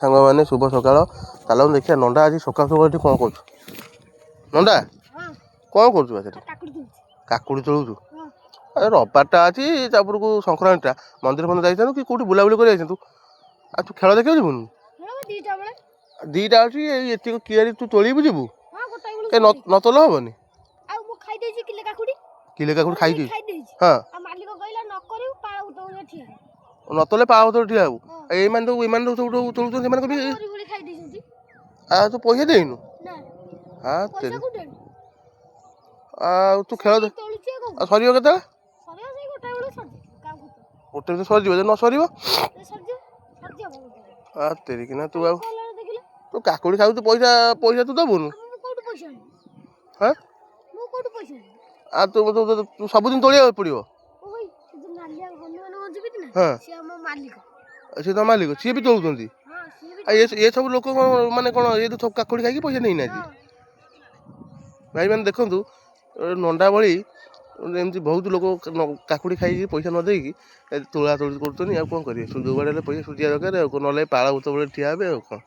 ସାଙ୍ଗମାନେ ଶୁଭ ସକାଳ। ଚାଲ ଦେଖିବା ନଣ୍ଡା ଆଜି ସକାଳୁ ସକାଳୁ ଏଠି କ'ଣ କରୁଛୁ? ନଣ୍ଡା କ'ଣ କରୁଛୁ ବା ସେଠି? କାକୁଡ଼ି ତୋଳୁଛୁ? ଆରେ ରବିବାରଟା ଅଛି, ତାପରକୁ ସଂକ୍ରାନ୍ତିଟା, ମନ୍ଦିର ଫନ୍ଦିର ଯାଇଥାନ୍ତୁ କି କେଉଁଠି ବୁଲାବୁଲି କରି ଯାଇଥାନ୍ତୁ। ଆଉ ତୁ ଖେଳ ଦେଖିବାକୁ ଯିବୁନି? ଦିଟା ଅଛି, ଏଇ ଏତିକି କିଆରି ତୁ ତୋଳିବୁ ଯିବୁ? ନ ତୋଳ ହବନି? କିଲେ କାକୁଡ଼ି ଖାଇଛି? ହଁ, ନ ତୋଳେ ପାଳ ଭିତରେ ଠିଆ ହବୁ। ଏମାନେ ସବୁ ତୋଳୁଛନ୍ତି, ସେମାନେ ବି ଆଉ ତୁ ପଇସା ଦେଇନୁ? ଆଉ ତୁ ଖେଳ ଆଉ ସରିବ କେତେବେଳେ? ଗୋଟେ ଭିତରେ ସରିଯିବ, ଯଦି ନ ସରିବ ତେରିକିନା ତୁ ଆଉ ତୁ କାକୁଡ଼ି ଖାଉଛୁ, ପଇସା ତୁ ଦେବୁନୁ? ହଁ, ଆଉ ତୁ ସବୁଦିନ ତୋଳିବାକୁ ପଡ଼ିବ? ହଁ, ସିଏ ତମ ମାଲିକ, ସିଏ ବି ତୋଳୁଛନ୍ତି? ଆଉ ଏ ସବୁ ଲୋକ ମାନେ କ'ଣ ଏ ସବୁ କାକୁଡ଼ି ଖାଇକି ପଇସା ନେଇନାହାନ୍ତି? ଭାଇମାନେ ଦେଖନ୍ତୁ, ନଣ୍ଡା ଭଳି ଏମିତି ବହୁତ ଲୋକ କାକୁଡ଼ି ଖାଇକି ପଇସା ନ ଦେଇକି ତୋଳା ତୋଳି କରୁଛନ୍ତି। ଆଉ କ'ଣ କରିବେ? ଯୋଉ ବାଡ଼େ ହେଲେ ପଇସା ସୁଝିବା ଦରକାର, ଆଉ ନହେଲେ ପାଳ ଭୂତ ବେଳେ ଠିଆ ହେବେ ଆଉ କ'ଣ।